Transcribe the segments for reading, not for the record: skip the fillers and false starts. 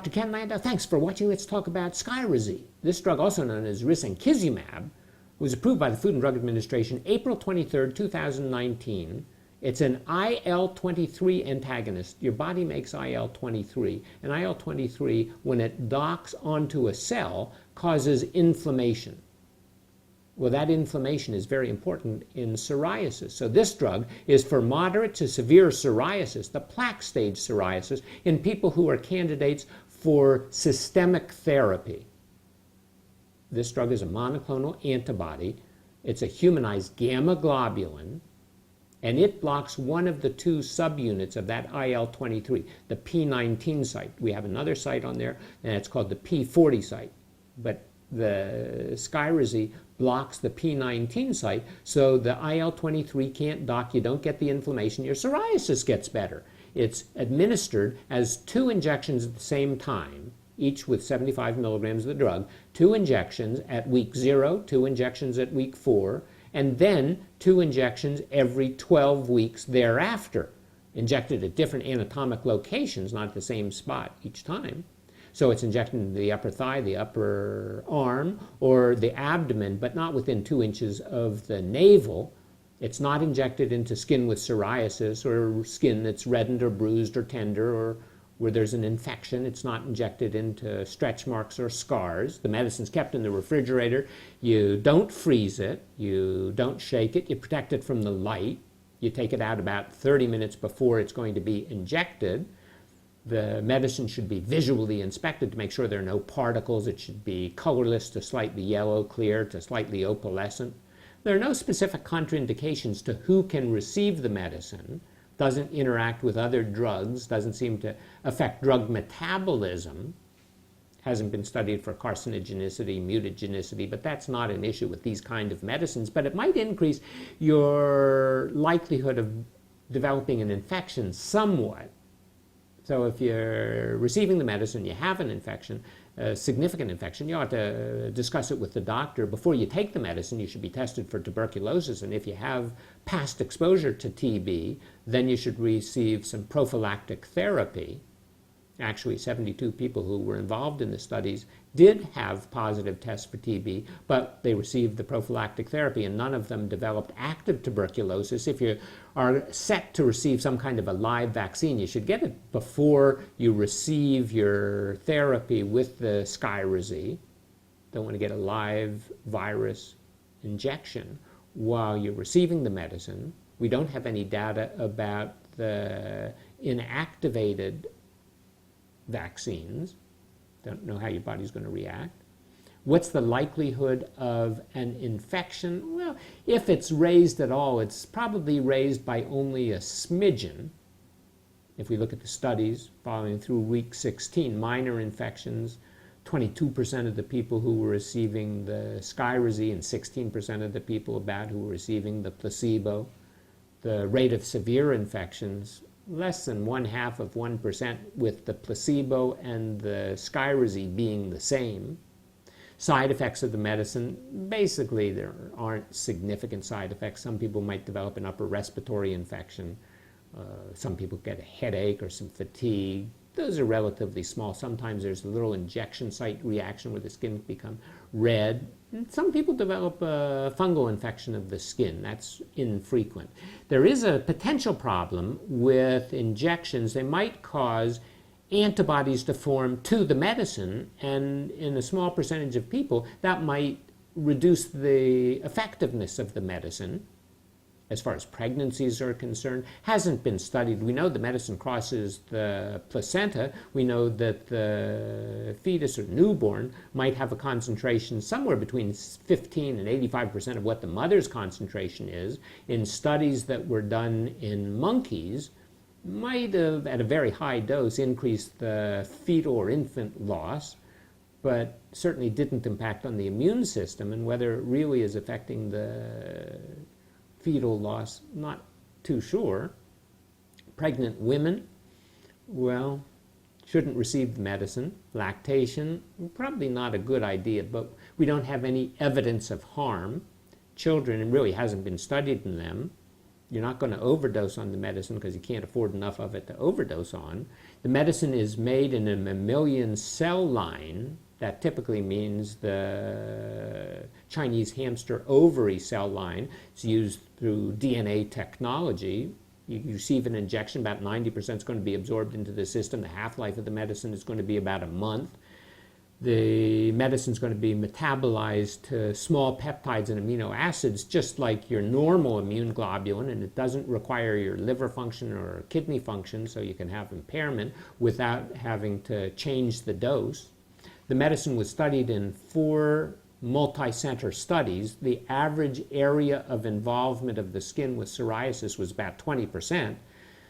Dr. Ken Landau. Thanks for watching. Let's talk about Skyrizi. This drug, also known as risankizumab, was approved by the Food and Drug Administration April 23, 2019. It's an IL-23 antagonist. Your body makes IL-23, and IL-23, when it docks onto a cell, causes inflammation. Well, that inflammation is very important in psoriasis. So this drug is for moderate to severe psoriasis, the plaque stage psoriasis, in people who are candidates for systemic therapy. This drug is a monoclonal antibody. It's a humanized gamma globulin, and it blocks one of the two subunits of that IL-23, the P19 site. We have another site on there, and it's called the P40 site. But the Skyrizi blocks the P19 site, so the IL-23 can't dock. You don't get the inflammation. Your psoriasis gets better. It's administered as 2 injections at the same time, each with 75 milligrams of the drug, 2 injections at week 0, 2 injections at week 4, and then 2 injections every 12 weeks thereafter, injected at different anatomic locations, not at the same spot each time. So it's injected into the upper thigh, the upper arm, or the abdomen, but not within 2 inches of the navel. It's not injected into skin with psoriasis or skin that's reddened or bruised or tender or where there's an infection. It's not injected into stretch marks or scars. The medicine's kept in the refrigerator. You don't freeze it. You don't shake it. You protect it from the light. You take it out about 30 minutes before it's going to be injected. The medicine should be visually inspected to make sure there are no particles. It should be colorless to slightly yellow, clear to slightly opalescent. There are no specific contraindications to who can receive the medicine. Doesn't interact with other drugs, doesn't seem to affect drug metabolism. Hasn't been studied for carcinogenicity, mutagenicity, but that's not an issue with these kind of medicines. But it might increase your likelihood of developing an infection somewhat. So if you're receiving the medicine, you have an infection, a significant infection, you ought to discuss it with the doctor. Before you take the medicine, you should be tested for tuberculosis. And if you have past exposure to TB, then you should receive some prophylactic therapy. Actually, 72 people who were involved in the studies did have positive tests for TB, but they received the prophylactic therapy, and none of them developed active tuberculosis. If you are set to receive some kind of a live vaccine, you should get it before you receive your therapy with the Skyrizi. Don't want to get a live virus injection while you're receiving the medicine. We don't have any data about the inactivated vaccines. Don't know how your body's going to react. What's the likelihood of an infection? Well, if it's raised at all, it's probably raised by only a smidgen. If we look at the studies following through week 16, minor infections, 22% of the people who were receiving the Skyrizi and 16% of the people about who were receiving the placebo. The rate of severe infections, less than 0.5% with the placebo and the Skyrizi being the same. Side effects of the medicine, basically there aren't significant side effects. Some people might develop an upper respiratory infection. Some people get a headache or some fatigue. Those are relatively small. Sometimes there's a little injection site reaction where the skin become red. And some people develop a fungal infection of the skin. That's infrequent. There is a potential problem with injections. They might cause antibodies to form to the medicine, and in a small percentage of people, that might reduce the effectiveness of the medicine. As far as pregnancies are concerned, hasn't been studied. We know the medicine crosses the placenta. We know that the fetus or newborn might have a concentration somewhere between 15 and 85% of what the mother's concentration is. In studies that were done in monkeys, might have, at a very high dose, increased the fetal or infant loss, but certainly didn't impact on the immune system, and whether it really is affecting the fetal loss, not too sure. Pregnant women, well, shouldn't receive the medicine. Lactation, probably not a good idea, but we don't have any evidence of harm. Children, it really hasn't been studied in them. You're not going to overdose on the medicine because you can't afford enough of it to overdose on. The medicine is made in a mammalian cell line. That typically means the Chinese hamster ovary cell line. It's used through DNA technology. You receive an injection, about 90% is going to be absorbed into the system. The half-life of the medicine is going to be about a month. The medicine is going to be metabolized to small peptides and amino acids, just like your normal immune globulin, and it doesn't require your liver function or kidney function, so you can have impairment without having to change the dose. The medicine was studied in 4 multi-center studies. The average area of involvement of the skin with psoriasis was about 20%.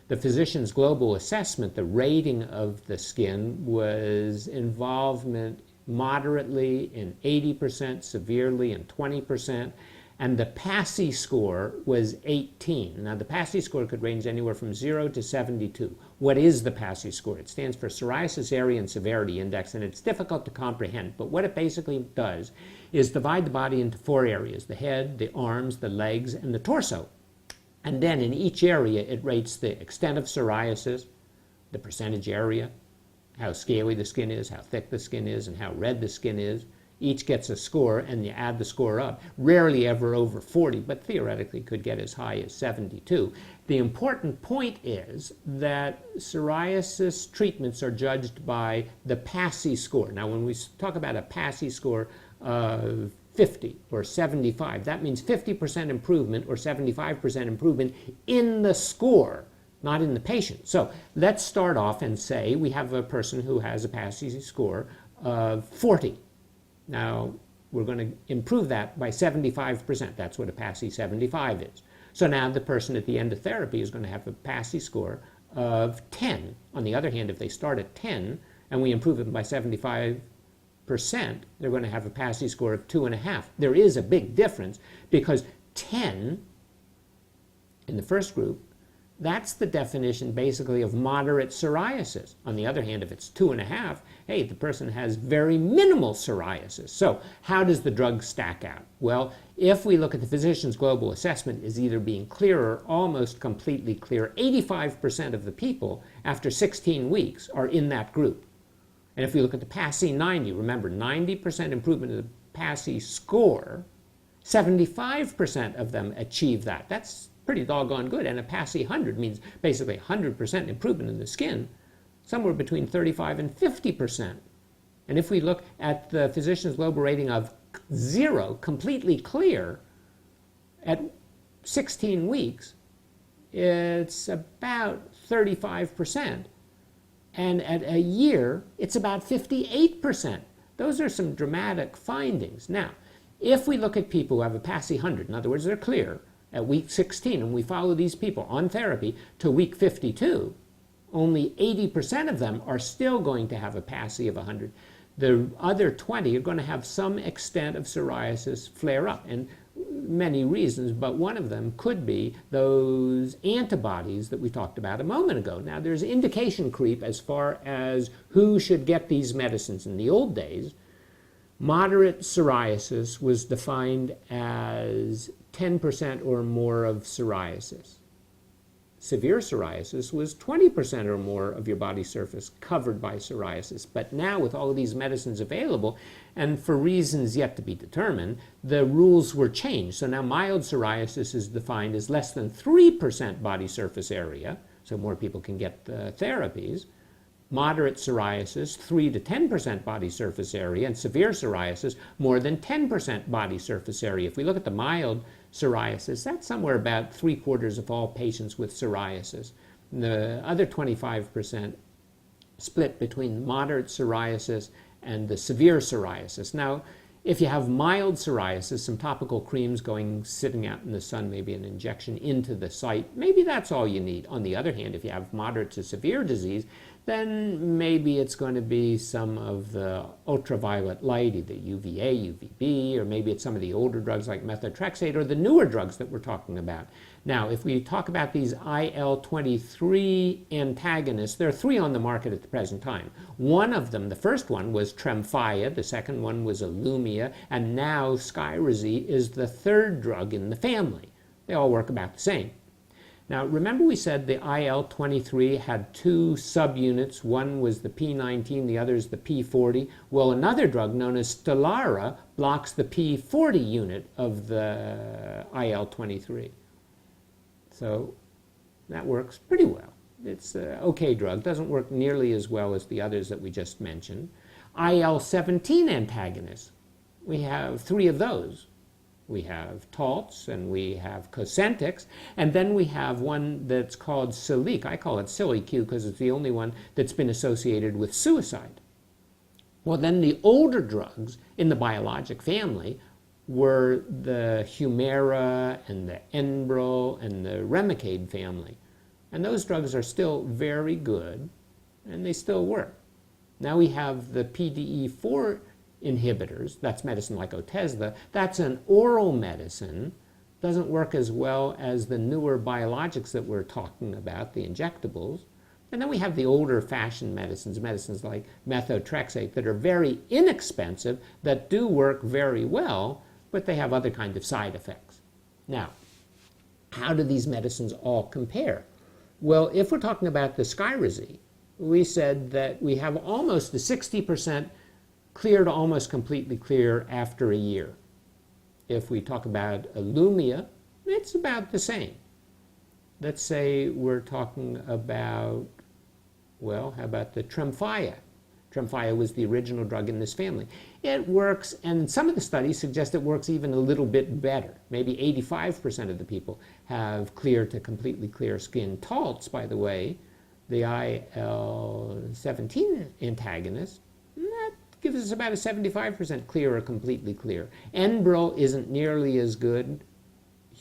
The physician's global assessment, the rating of the skin, was involvement moderately in 80%, severely in 20%, and the PASI score was 18. Now, the PASI score could range anywhere from 0 to 72. What is the PASI score? It stands for Psoriasis Area and Severity Index, and it's difficult to comprehend, but what it basically does is divide the body into 4 areas: the head, the arms, the legs, and the torso. And then in each area, it rates the extent of psoriasis, the percentage area, how scaly the skin is, how thick the skin is, and how red the skin is. Each gets a score, and you add the score up. Rarely ever over 40, but theoretically could get as high as 72. The important point is that psoriasis treatments are judged by the PASI score. Now, when we talk about a PASI score of 50 or 75, that means 50% improvement or 75% improvement in the score, not in the patient. So let's start off and say we have a person who has a PASI score of 40. Now, we're going to improve that by 75%. That's what a PASI 75 is. So now the person at the end of therapy is going to have a PASI score of 10. On the other hand, if they start at 10 and we improve them by 75%, they're going to have a PASI score of 2.5. There is a big difference because 10 in the first group, that's the definition basically of moderate psoriasis. On the other hand, if it's 2.5, hey, the person has very minimal psoriasis. So how does the drug stack out? Well, if we look at the physician's global assessment as either being clear or almost completely clear, 85% of the people after 16 weeks are in that group. And if we look at the PASI 90, remember 90% improvement in the PASI score, 75% of them achieve that. That's pretty doggone good. And a PASI 100 means basically 100% improvement in the skin, somewhere between 35 and 50%. And if we look at the physician's global rating of 0, completely clear, at 16 weeks, it's about 35%. And at a year, it's about 58%. Those are some dramatic findings. Now, if we look at people who have a PASI 100, in other words, they're clear, at week 16, and we follow these people on therapy to week 52, only 80% of them are still going to have a PASI of 100. The other 20 are going to have some extent of psoriasis flare up, and many reasons, but one of them could be those antibodies that we talked about a moment ago. Now, there's indication creep as far as who should get these medicines. In the old days, moderate psoriasis was defined as 10% or more of psoriasis. Severe psoriasis was 20% or more of your body surface covered by psoriasis. But now, with all of these medicines available, and for reasons yet to be determined, the rules were changed. So now mild psoriasis is defined as less than 3% body surface area, so more people can get the therapies. Moderate psoriasis, 3 to 10% body surface area, and severe psoriasis, more than 10% body surface area. If we look at the mild psoriasis, that's somewhere about 3/4 of all patients with psoriasis. The other 25% split between moderate psoriasis and the severe psoriasis. Now, if you have mild psoriasis, some topical creams sitting out in the sun, maybe an injection into the site, maybe that's all you need. On the other hand, if you have moderate to severe disease, then maybe it's going to be some of the ultraviolet light, either UVA, UVB, or maybe it's some of the older drugs like methotrexate, or the newer drugs that we're talking about. Now, if we talk about these IL-23 antagonists, there are 3 on the market at the present time. One of them, the first one, was Tremfya, the second one was Ilumya, and now Skyrizi is the third drug in the family. They all work about the same. Now, remember we said the IL-23 had two subunits. One was the P19, the other is the P40. Well, another drug known as Stelara blocks the P40 unit of the IL-23. So that works pretty well. It's an okay drug. Doesn't work nearly as well as the others that we just mentioned. IL-17 antagonists. We have three of those. We have Taltz, and we have Cosentyx, and then we have one that's called Siliq. I call it Silly Q because it's the only one that's been associated with suicide. Well, then the older drugs in the biologic family were the Humira and the Enbrel and the Remicade family. And those drugs are still very good, and they still work. Now we have the PDE4 inhibitors. That's medicine like Otezla. That's an oral medicine. Doesn't work as well as the newer biologics that we're talking about, the injectables. And then we have the older fashioned medicines, medicines like methotrexate, that are very inexpensive, that do work very well, but they have other kinds of side effects. Now, how do these medicines all compare? Well, if we're talking about the Skyrizi, we said that we have almost a 60% clear to almost completely clear after a year. If we talk about Ilumya, it's about the same. Let's say we're talking about, well, how about the Tremfya? Tremfya was the original drug in this family. It works, and some of the studies suggest it works even a little bit better. Maybe 85% of the people have clear to completely clear skin. Taltz, by the way, the IL-17 antagonist, that gives us about a 75% clear or completely clear. Enbrel isn't nearly as good.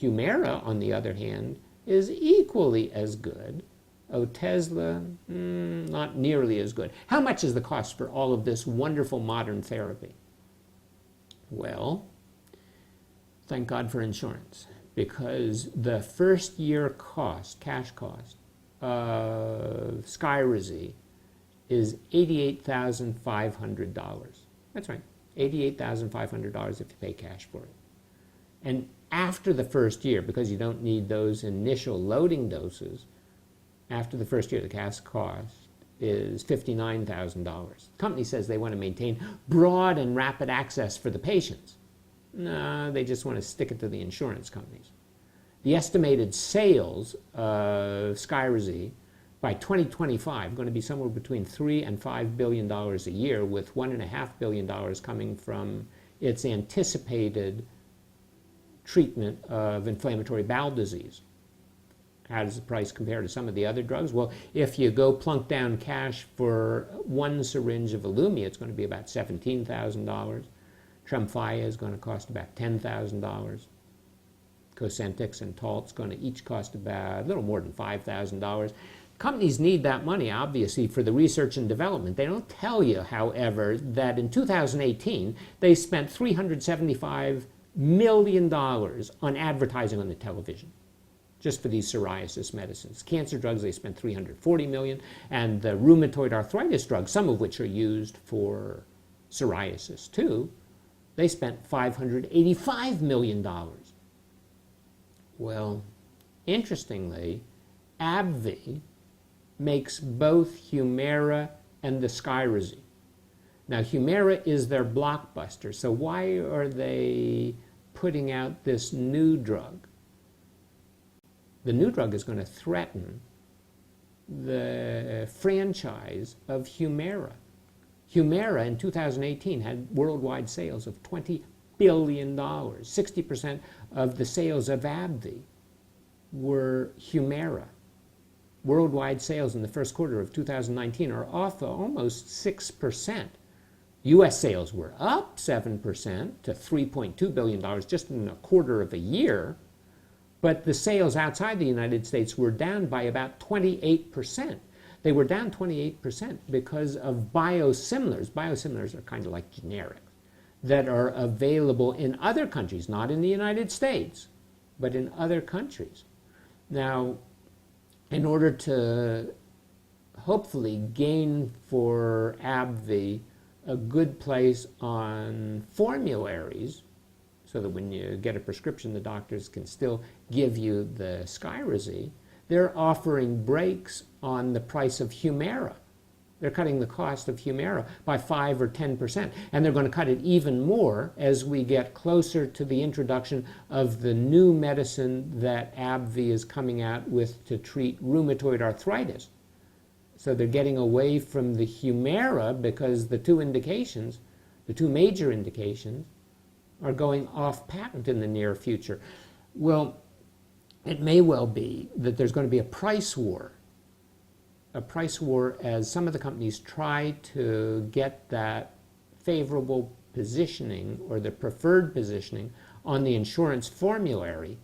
Humira, on the other hand, is equally as good. Otezla, not nearly as good. How much is the cost for all of this wonderful modern therapy? Well, thank God for insurance, because the first year cost, cash cost, of Skyrizi is $88,500. That's right, $88,500 if you pay cash for it. And after the first year, because you don't need those initial loading doses, after the first year, the cash cost is $59,000. The company says they want to maintain broad and rapid access for the patients. No, they just want to stick it to the insurance companies. The estimated sales of Skyrizi by 2025 are going to be somewhere between $3 and $5 billion a year, with $1.5 billion coming from its anticipated treatment of inflammatory bowel disease. How does the price compare to some of the other drugs? Well, if you go plunk down cash for one syringe of Ilumya, it's going to be about $17,000. Tremfya is going to cost about $10,000. Cosentyx and Taltz going to each cost about a little more than $5,000. Companies need that money, obviously, for the research and development. They don't tell you, however, that in 2018, they spent $375 million on advertising on the television, just for these psoriasis medicines. Cancer drugs, they spent $340 million, and the rheumatoid arthritis drugs, some of which are used for psoriasis too, they spent $585 million. Well, interestingly, AbbVie makes both Humira and the Skyrizi. Now, Humira is their blockbuster, so why are they putting out this new drug? The new drug is going to threaten the franchise of Humira. Humira in 2018 had worldwide sales of $20 billion. 60% of the sales of AbbVie were Humira. Worldwide sales in the first quarter of 2019 are off almost 6%. U.S. sales were up 7% to $3.2 billion just in a quarter of a year. But the sales outside the United States were down by about 28%. They were down 28% because of biosimilars. Biosimilars are kind of like generics that are available in other countries, not in the United States, but in other countries. Now, in order to hopefully gain for AbbVie a good place on formularies, so that when you get a prescription, the doctors can still give you the Skyrizi, they're offering breaks on the price of Humira. They're cutting the cost of Humira by 5 or 10%. And they're going to cut it even more as we get closer to the introduction of the new medicine that AbbVie is coming out with to treat rheumatoid arthritis. So they're getting away from the Humira because the two major indications, are going off patent in the near future. Well, it may well be that there's going to be a price war as some of the companies try to get that favorable positioning or the preferred positioning on the insurance formulary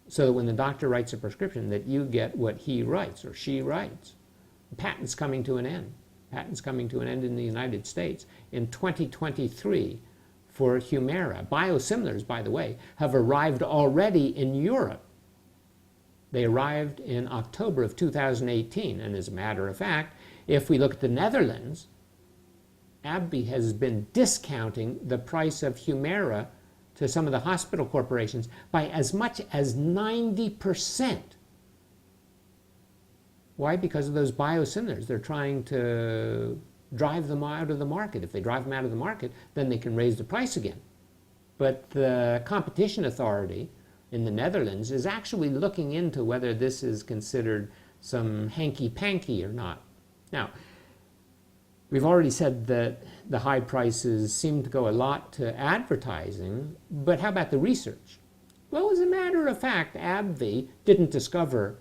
so that when the doctor writes a prescription that you get what he writes or she writes. Patent's coming to an end. Patent's coming to an end in the United States in 2023 for Humira. Biosimilars, by the way, have arrived already in Europe. They arrived in October of 2018, and as a matter of fact, if we look at the Netherlands, AbbVie has been discounting the price of Humira to some of the hospital corporations by as much as 90%. Why? Because of those biosimilars. They're trying to drive them out of the market. If they drive them out of the market, then they can raise the price again. But the competition authority in the Netherlands is actually looking into whether this is considered some hanky-panky or not. Now, we've already said that the high prices seem to go a lot to advertising, but how about the research? Well, as a matter of fact, AbbVie didn't discover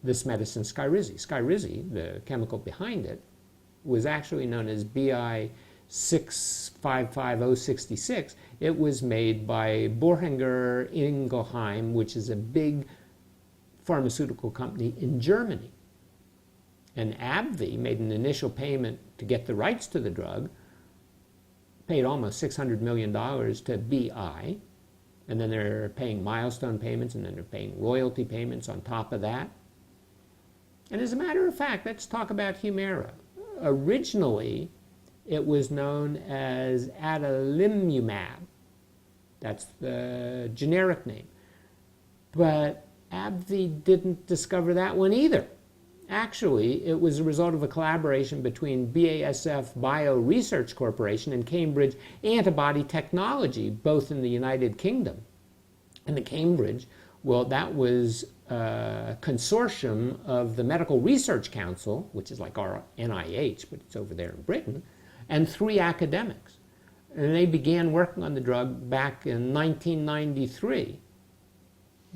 this medicine, Skyrizi. Skyrizi, the chemical behind it, was actually known as BI 655066. It was made by Boehringer Ingelheim, which is a big pharmaceutical company in Germany. And AbbVie made an initial payment to get the rights to the drug, paid almost $600 million to BI, and then they're paying milestone payments, and then they're paying royalty payments on top of that. And as a matter of fact, let's talk about Humira. Originally, it was known as adalimumab. That's the generic name. But AbbVie didn't discover that one either. Actually, it was a result of a collaboration between BASF Bio Research Corporation and Cambridge Antibody Technology, both in the United Kingdom. And the Cambridge, well, that was a consortium of the Medical Research Council, which is like our NIH, but it's over there in Britain, and 3 academics. And they began working on the drug back in 1993.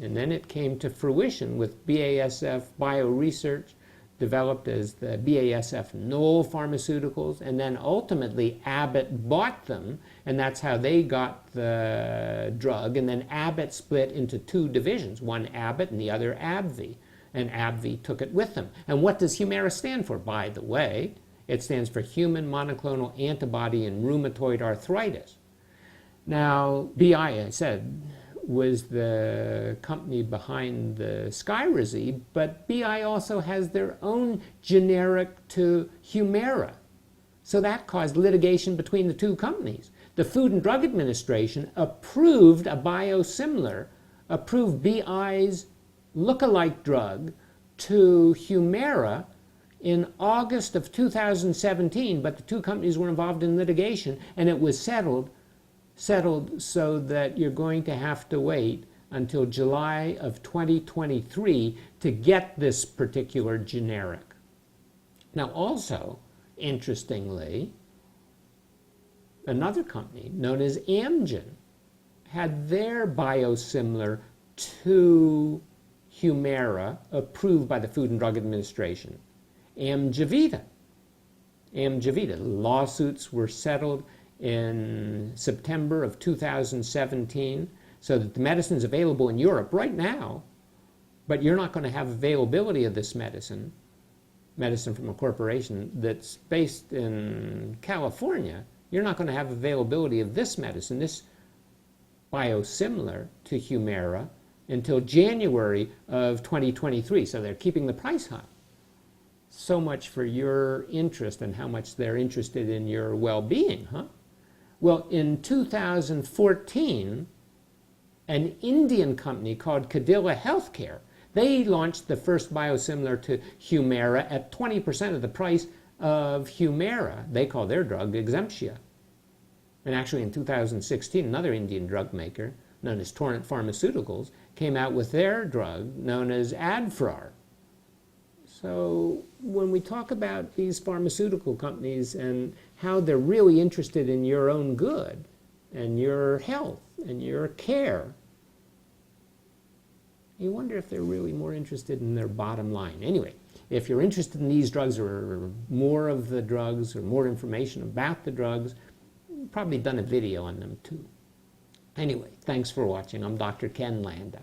And then it came to fruition with BASF Bio Research, developed as the BASF Knoll Pharmaceuticals, and then ultimately Abbott bought them, and that's how they got the drug. And then Abbott split into 2 divisions, one Abbott and the other AbbVie, and AbbVie took it with them. And what does Humira stand for, by the way? It stands for Human Monoclonal Antibody in Rheumatoid Arthritis. Now, BI, I said, was the company behind the Skyrizi, but BI also has their own generic to Humira. So that caused litigation between the 2 companies. The Food and Drug Administration approved a biosimilar, approved BI's look-alike drug to Humira in August of 2017, but the 2 companies were involved in litigation, and it was settled so that you're going to have to wait until July of 2023 to get this particular generic. Now also, interestingly, another company known as Amgen had their biosimilar to Humira approved by the Food and Drug Administration, Amgevita. Lawsuits were settled in September of 2017, so that the medicine is available in Europe right now, but you're not going to have availability of this medicine from a corporation that's based in California. You're not going to have availability of this medicine, this biosimilar to Humira, until January of 2023, so they're keeping the price high. So much for your interest and how much they're interested in your well-being, huh? Well, in 2014, an Indian company called Cadila Healthcare, They launched the first biosimilar to Humira at 20% of the price of Humira. They call their drug Exemptia. And actually in 2016, another Indian drug maker known as Torrent Pharmaceuticals came out with their drug known as Adfrar. So when we talk about these pharmaceutical companies and how they're really interested in your own good and your health and your care, you wonder if they're really more interested in their bottom line. Anyway, if you're interested in these drugs or more of the drugs or more information about the drugs, I've probably done a video on them too. Anyway, thanks for watching. I'm Dr. Ken Landau.